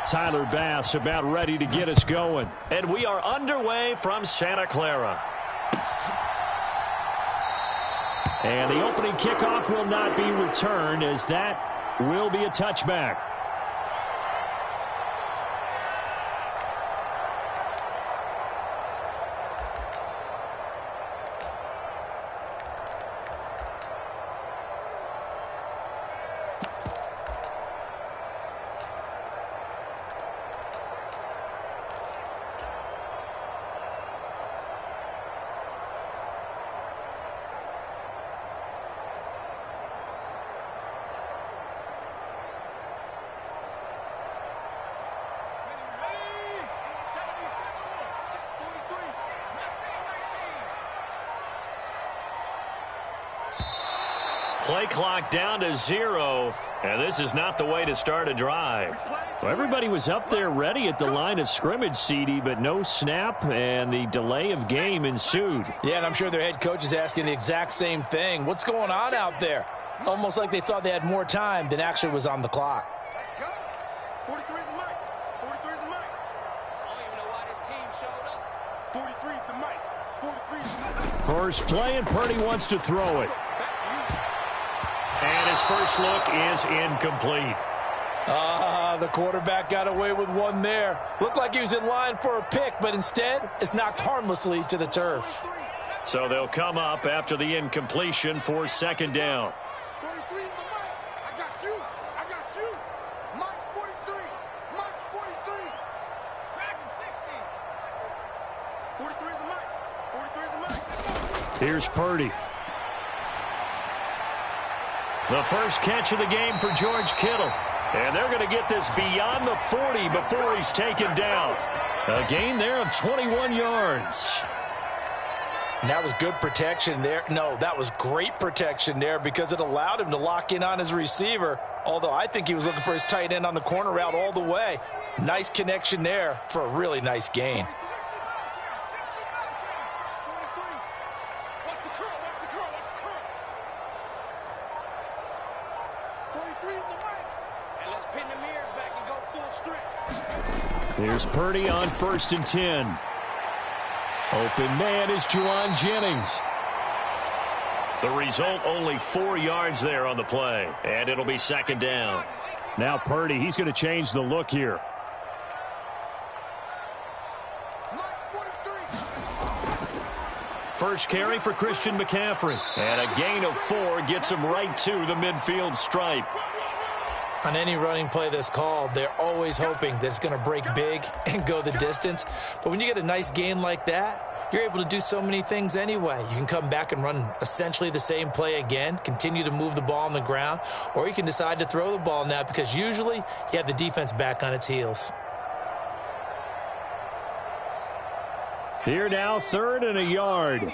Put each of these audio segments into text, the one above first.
Tyler Bass about ready to get us going. And we are underway from Santa Clara. And the opening kickoff will not be returned, as that will be a touchback. Play clock down to 0, and this is not the way to start a drive. Well, everybody was up there ready at the line of scrimmage, CD, but no snap, and the delay of game ensued. Yeah, and I'm sure their head coach is asking the exact same thing. What's going on out there? Almost like they thought they had more time than actually was on the clock. Let's go. 43 is the mic. 43 is the mic. I don't even know why this team showed up. 43 is the mic. 43 is the mic. First play, and Purdy wants to throw it. And his first look is incomplete. The quarterback got away with one there. Looked like he was in line for a pick, but instead it's knocked harmlessly to the turf. So they'll come up after the incompletion for second down. 43 is the mic. I got you. I got you. Mike's 43. Mike's 43. Dragon 60. 43 is the mic. 43 is the mic. Here's Purdy. The first catch of the game for George Kittle. And they're going to get this beyond the 40 before he's taken down. A gain there of 21 yards. And that was good protection there. No, that was great protection there because it allowed him to lock in on his receiver. Although I think he was looking for his tight end on the corner route all the way. Nice connection there for a really nice gain. Here's Purdy on 1st and 10. Open man is Juwan Jennings. The result, only 4 yards there on the play. And it'll be second down. Now Purdy, he's going to change the look here. First carry for Christian McCaffrey. And a gain of 4 gets him right to the midfield stripe. On any running play that's called, they're always hoping that it's going to break big and go the distance. But when you get a nice gain like that, you're able to do so many things anyway. You can come back and run essentially the same play again, continue to move the ball on the ground, or you can decide to throw the ball now because usually you have the defense back on its heels. Here now, 3rd and a yard.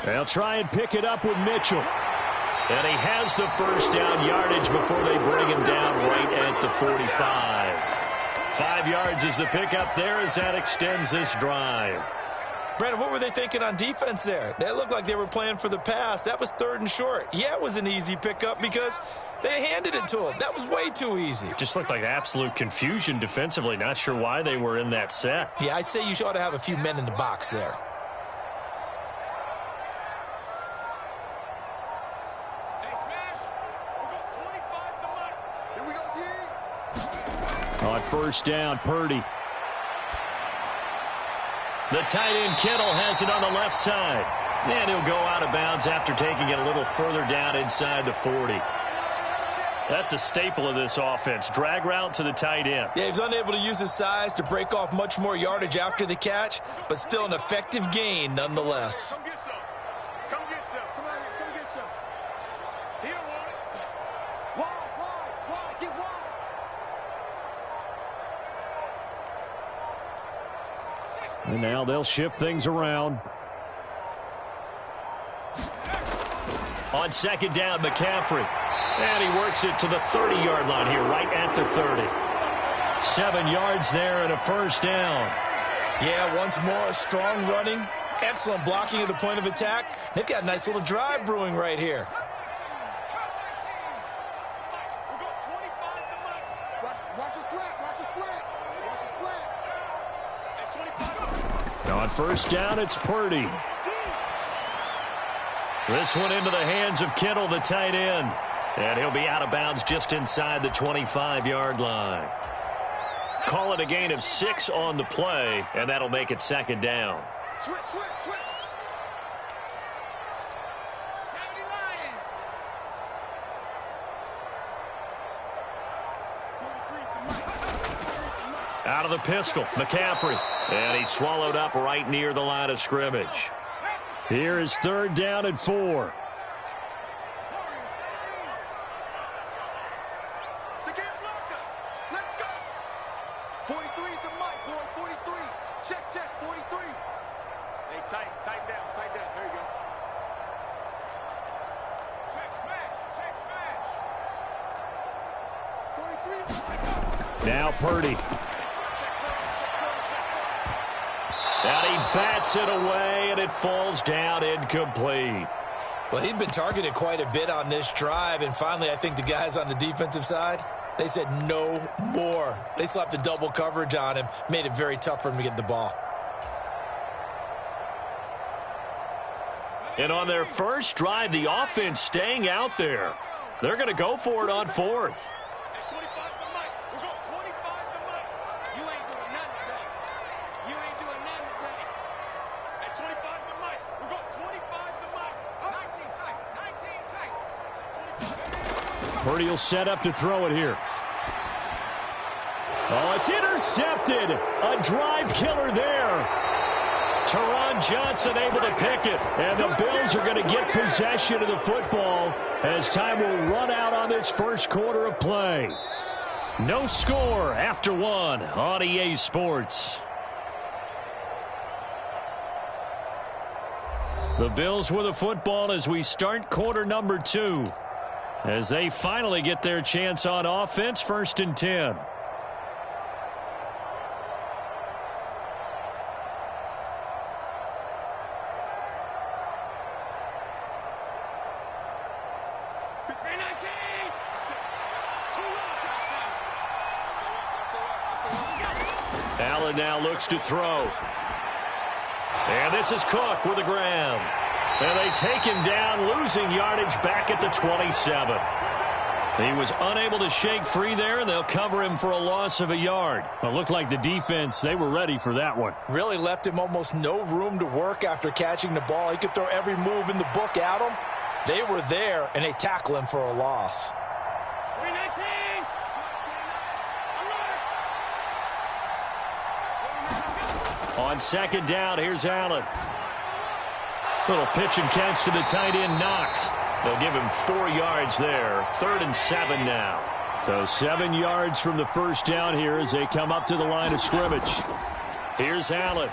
They'll try and pick it up with Mitchell. And he has the first down yardage before they bring him down right at the 45. 5 yards is the pickup there as that extends this drive. Brandon, what were they thinking on defense there? They looked like they were playing for the pass. That was 3rd and short. Yeah, it was an easy pickup because they handed it to him. That was way too easy. Just looked like absolute confusion defensively. Not sure why they were in that set. Yeah, I'd say you ought to have a few men in the box there. On 1st down, Purdy. The tight end Kittle has it on the left side. And he'll go out of bounds after taking it a little further down inside the 40. That's a staple of this offense. Drag route to the tight end. Yeah, he's unable to use his size to break off much more yardage after the catch, but still an effective gain nonetheless. Come get some. Come get some. Come on here. Come get some. He don't want it. Wide. Get wide. And now they'll shift things around. On second down, McCaffrey. And he works it to the 30-yard line here, right at the 30. 7 yards there and a first down. Yeah, once more, strong running, excellent blocking at the point of attack. They've got a nice little drive brewing right here. On first down, it's Purdy. This one into the hands of Kittle, the tight end. And he'll be out of bounds just inside the 25-yard line. Call it a gain of 6 on the play, and that'll make it second down. Switch. 70 Lion. 43's the mic. Out of the pistol, McCaffrey. And he's swallowed up right near the line of scrimmage. Here is third down and 4. The game's locked up. Let's go. 43's the mic, boy. 43. Check. 43. Hey, tighten down. There you go. Check smash. 43. Now Purdy. And he bats it away, and it falls down incomplete. Well, he'd been targeted quite a bit on this drive, and finally I think the guys on the defensive side, they said no more. They slapped the double coverage on him, made it very tough for him to get the ball. And on their first drive, the offense staying out there. They're going to go for it on fourth. At 25 the mic. We're going 25 the mic. You ain't doing nothing today. At 25 the mic. We're going 25 the mic. 19 tight. Purdy will set up to throw it here. Oh, it's intercepted. A drive killer there. Teron Johnson able to pick it. And the Bills are going to get possession of the football as time will run out on this first quarter of play. No score after 1 on EA Sports. The Bills with the football as we start quarter number 2. As they finally get their chance on offense, 1st and 10. Allen now looks to throw. And this is Cook with the ground. And they take him down, losing yardage back at the 27. He was unable to shake free there, and they'll cover him for a loss of a yard. Well, it looked like the defense, they were ready for that one. Really left him almost no room to work after catching the ball. He could throw every move in the book at him. They were there, and they tackle him for a loss. 319. On second down, here's Allen. Little pitch and catch to the tight end, Knox. They'll give him 4 yards there. 3rd and 7 now. So 7 yards from the first down here as they come up to the line of scrimmage. Here's Allen.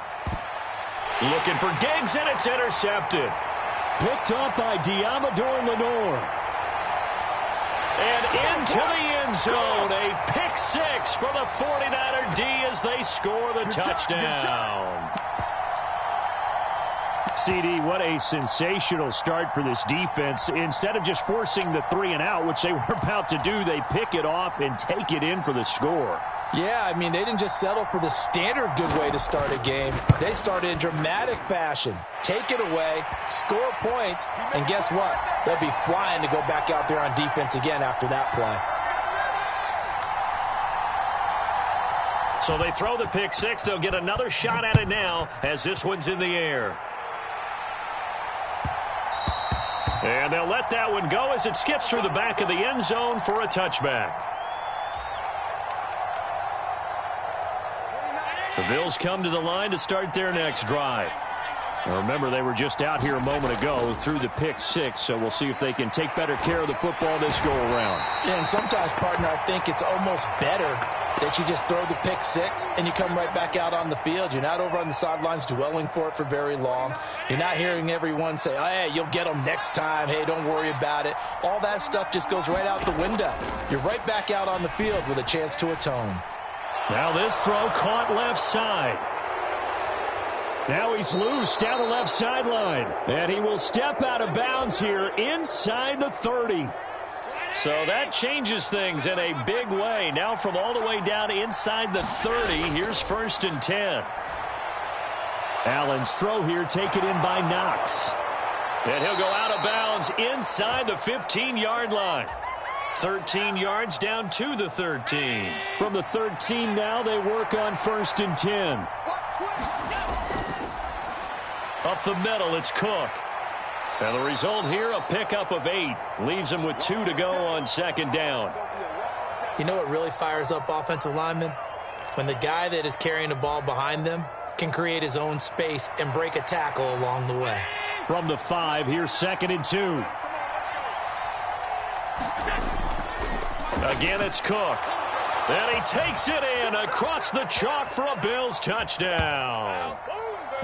Looking for Diggs, and it's intercepted. Picked up by Diamador Lenore. And into the end zone. A pick 6 for the 49er D as they score the touchdown. CD, what a sensational start for this defense. Instead of just forcing the 3 and out, which they were about to do, they pick it off and take it in for the score. Yeah, I mean, they didn't just settle for the standard good way to start a game. They started in dramatic fashion. Take it away, score points, and guess what? They'll be flying to go back out there on defense again after that play. So they throw the pick 6. They'll get another shot at it now as this one's in the air. And they'll let that one go as it skips through the back of the end zone for a touchback. The Bills come to the line to start their next drive. Now remember, they were just out here a moment ago through the pick 6, so we'll see if they can take better care of the football this go-around. Yeah, and sometimes, partner, I think it's almost better that you just throw the pick 6 and you come right back out on the field. You're not over on the sidelines dwelling for it for very long. You're not hearing everyone say, oh, hey, you'll get them next time. Hey, don't worry about it. All that stuff just goes right out the window. You're right back out on the field with a chance to atone. Now this throw caught left side. Now he's loose down the left sideline. And he will step out of bounds here inside the 30. So that changes things in a big way. Now from all the way down inside the 30, here's 1st and 10. Allen's throw here taken in by Knox. And he'll go out of bounds inside the 15-yard line. 13 yards down to the 13. From the 13 now, they work on 1st and 10. Up the middle, it's Cook. And the result here, a pickup of 8. Leaves him with 2 to go on 2nd down. You know what really fires up offensive linemen? When the guy that is carrying the ball behind them can create his own space and break a tackle along the way. From the 5, here's 2nd and 2. Again, it's Cook. And he takes it in across the chalk for a Bills touchdown.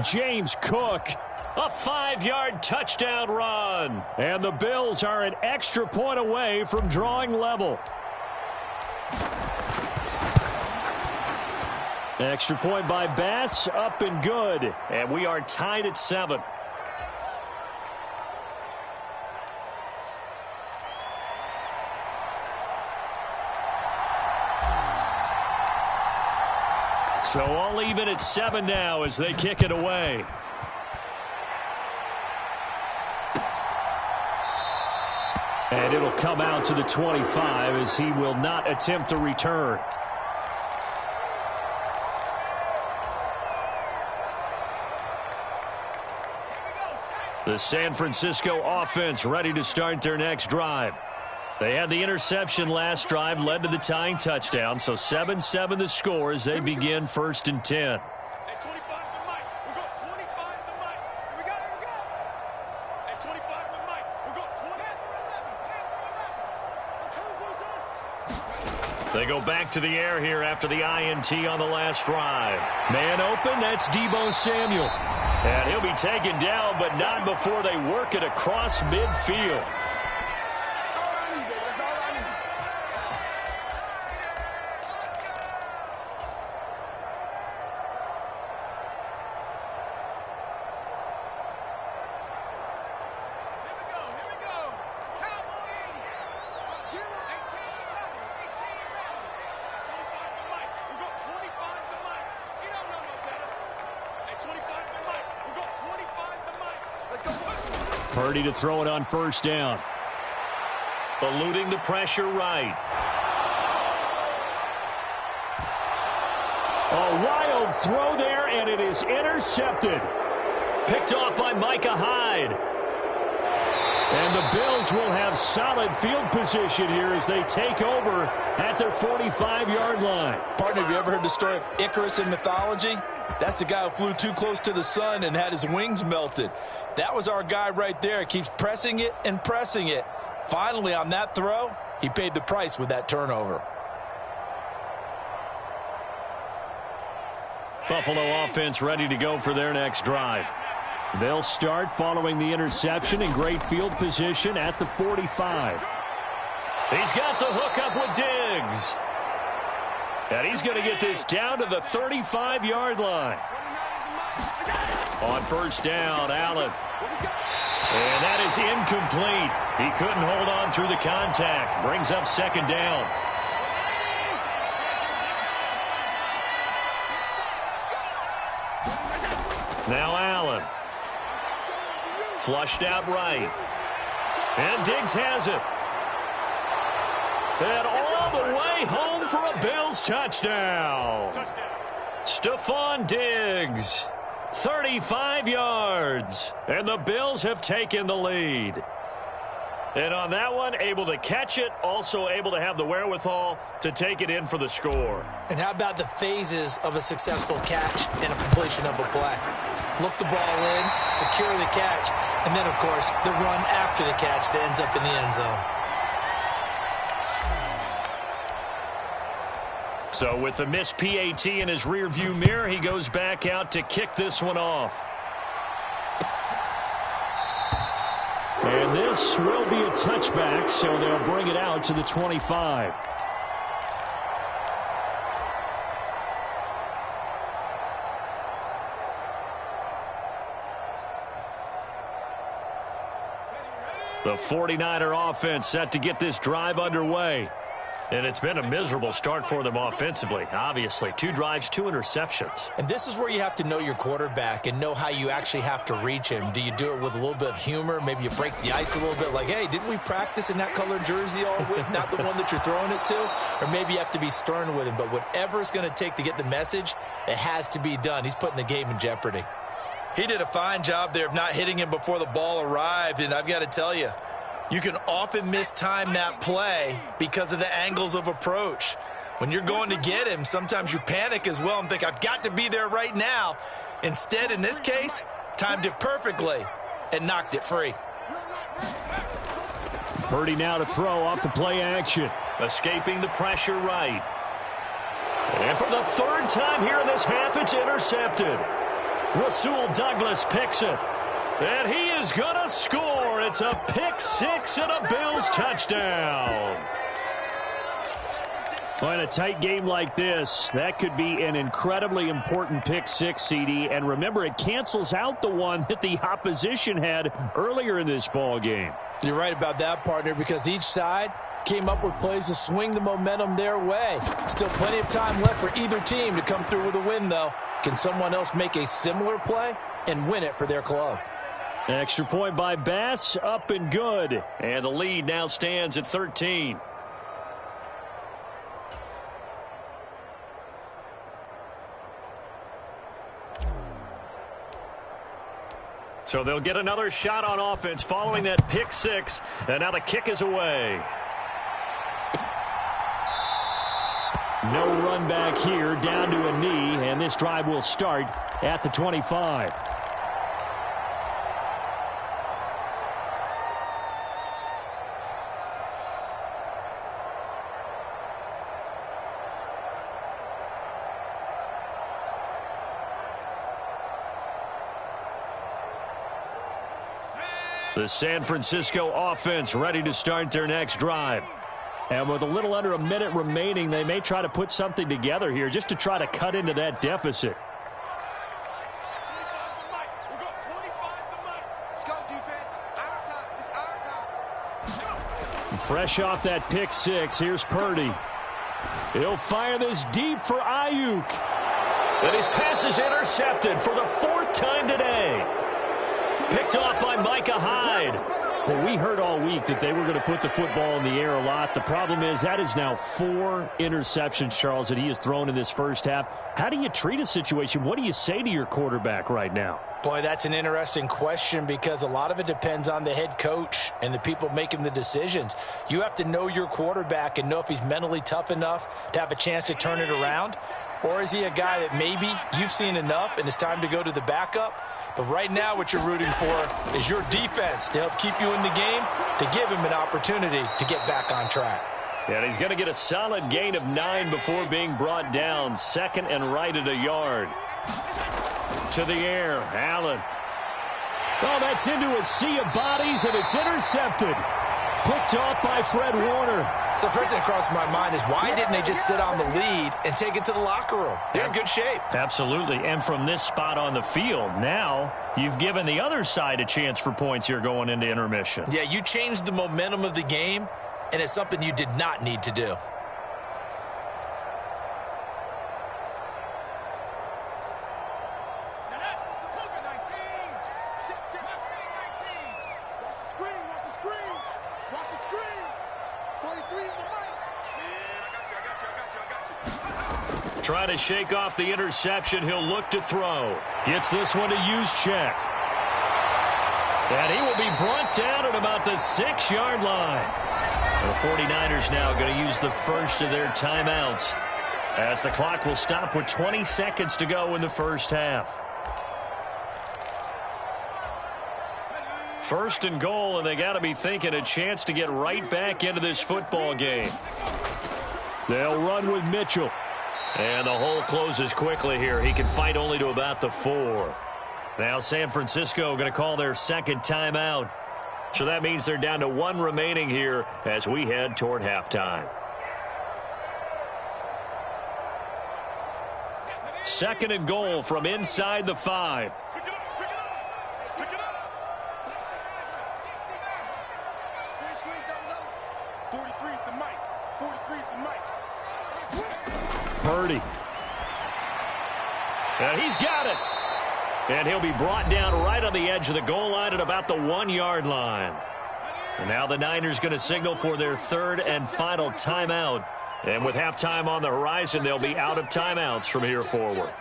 James Cook. A 5-yard touchdown run. And the Bills are an extra point away from drawing level. Extra point by Bass, up and good. And we are tied at 7. So all even at 7 now as they kick it away. And it'll come out to the 25 as he will not attempt to return. The San Francisco offense ready to start their next drive. They had the interception last drive, led to the tying touchdown, so 7-7 the score as they begin 1st and 10. At 25 the mic. We got 25 the mic. Here we go, here we go. At 25 the mic. We got 20. They go back to the air here after the INT on the last drive. Man open, that's Deebo Samuel. And he'll be taken down, but not before they work it across midfield. Purdy to throw it on 1st down. Eluding the pressure right. A wild throw there, and it is intercepted. Picked off by Micah Hyde. And the Bills will have solid field position here as they take over at their 45-yard line. Partner, have you ever heard the story of Icarus in mythology? That's the guy who flew too close to the sun and had his wings melted. That was our guy right there. Keeps pressing it and pressing it. Finally, on that throw, he paid the price with that turnover. Buffalo offense ready to go for their next drive. They'll start following the interception in great field position at the 45. He's got the hook up with Diggs. And he's going to get this down to the 35-yard line. On 1st down, Allen. And that is incomplete. He couldn't hold on through the contact. Brings up 2nd down. Now Allen. Flushed out right. And Diggs has it. And all the way home for a Bills touchdown. Stephon Diggs. 35 yards. And the Bills have taken the lead. And on that one, able to catch it, also able to have the wherewithal to take it in for the score. And how about the phases of a successful catch and a completion of a play? Look the ball in, secure the catch, and then, of course, the run after the catch that ends up in the end zone. So with the missed PAT in his rearview mirror, he goes back out to kick this one off. And this will be a touchback, so they'll bring it out to the 25. The 49er offense set to get this drive underway. And it's been a miserable start for them offensively, obviously. 2 drives, 2 interceptions. And this is where you have to know your quarterback and know how you actually have to reach him. Do you do it with a little bit of humor? Maybe you break the ice a little bit like, hey, didn't we practice in that colored jersey all week? Not the one that you're throwing it to? Or maybe you have to be stern with him. But whatever it's going to take to get the message, it has to be done. He's putting the game in jeopardy. He did a fine job there of not hitting him before the ball arrived. And I've got to tell you, you can often mistime that play because of the angles of approach. When you're going to get him, sometimes you panic as well and think, I've got to be there right now. Instead, in this case, timed it perfectly and knocked it free. Purdy now to throw off the play action. Escaping the pressure right. And for the 3rd time here in this half, it's intercepted. Rasul Douglas picks it. And he is going to score. It's a pick 6 and a Bills touchdown. Well, in a tight game like this, that could be an incredibly important pick 6, CD. And remember, it cancels out the one that the opposition had earlier in this ball game. You're right about that, partner, because each side came up with plays to swing the momentum their way. Still plenty of time left for either team to come through with a win, though. Can someone else make a similar play and win it for their club? Extra point by Bass, up and good. And the lead now stands at 13. So they'll get another shot on offense following that pick 6. And now the kick is away. No run back here, down to a knee, and this drive will start at the 25. The San Francisco offense ready to start their next drive. And with a little under a minute remaining, they may try to put something together here just to try to cut into that deficit. Fresh off that pick 6, here's Purdy. He'll fire this deep for Ayuk. And his pass is intercepted for the 4th time today. Picked off by Micah Hyde. Well, we heard all week that they were going to put the football in the air a lot. The problem is that is now 4 interceptions, Charles, that he has thrown in this first half. How do you treat a situation? What do you say to your quarterback right now? Boy, that's an interesting question because a lot of it depends on the head coach and the people making the decisions. You have to know your quarterback and know if he's mentally tough enough to have a chance to turn it around. Or is he a guy that maybe you've seen enough and it's time to go to the backup? But right now what you're rooting for is your defense to help keep you in the game, to give him an opportunity to get back on track. And he's going to get a solid gain of 9 before being brought down. 2nd and right at a yard. To the air, Allen. Oh, that's into a sea of bodies, and it's intercepted. Picked off by Fred Warner. So the first thing that crossed my mind is why didn't they just sit on the lead and take it to the locker room? They're in good shape. Absolutely. And from this spot on the field, now you've given the other side a chance for points here going into intermission. Yeah, you changed the momentum of the game, and it's something you did not need to do. Trying to shake off the interception. He'll look to throw. Gets this one to Juszczyk. And he will be brought down at about the 6-yard line. The 49ers now going to use the first of their timeouts as the clock will stop with 20 seconds to go in the first half. 1st and goal, and they got to be thinking a chance to get right back into this football game. They'll run with Mitchell. And the hole closes quickly here. He can fight only to about the 4. Now San Francisco going to call their 2nd timeout. So that means they're down to 1 remaining here as we head toward halftime. 2nd and goal from inside the 5. 43 is the mic. Purdy. And he's got it. And he'll be brought down right on the edge of the goal line at about the 1-yard line. And now the Niners going to signal for their third and final timeout. And with halftime on the horizon, they'll be out of timeouts from here forward.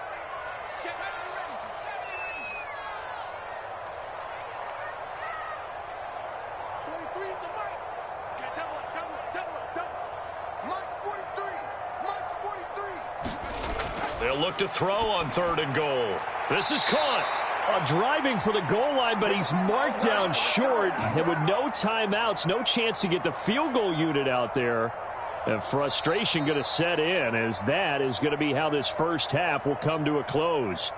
They'll look to throw on third and goal. This is caught. Driving for the goal line, but he's marked down short. And with no timeouts, no chance to get the field goal unit out there. And frustration going to set in, as that is going to be how this first half will come to a close.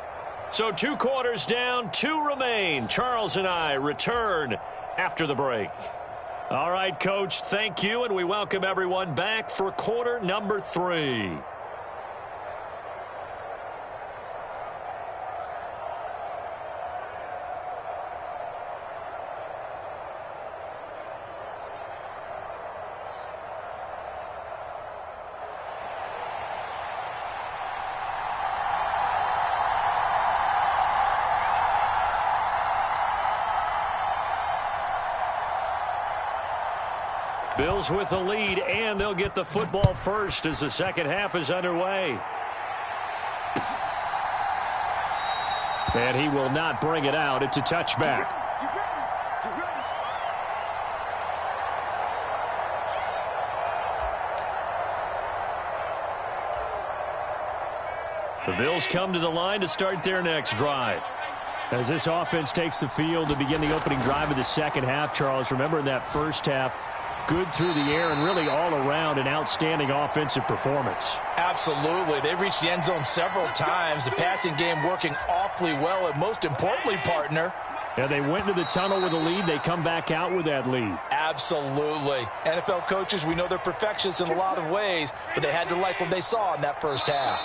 So 2 quarters down, 2 remain. Charles and I return after the break. All right, Coach, thank you, and we welcome everyone back for quarter number 3. Bills with the lead, and they'll get the football first as the second half is underway. And he will not bring it out. It's a touchback. The Bills come to the line to start their next drive. As this offense takes the field to begin the opening drive of the second half, Charles, remember in that first half, good through the air and really all around an outstanding offensive performance. Absolutely. They reached the end zone several times. The passing game working awfully well. And most importantly, partner, Yeah, they went into the tunnel with a lead. They come back out with that lead. absolutely. NFL coaches, we know they're perfectionists in a lot of ways, but they had to like what they saw in that first half.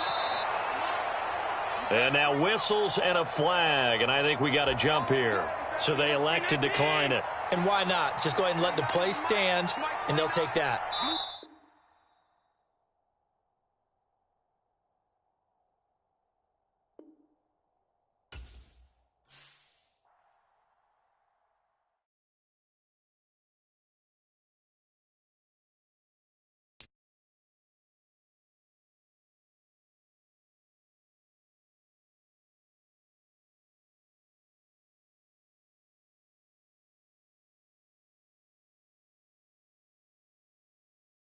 And now whistles and a flag, and I think we got a jump here. So they elect to decline it. And why not? Just go ahead and let the play stand, and they'll take that.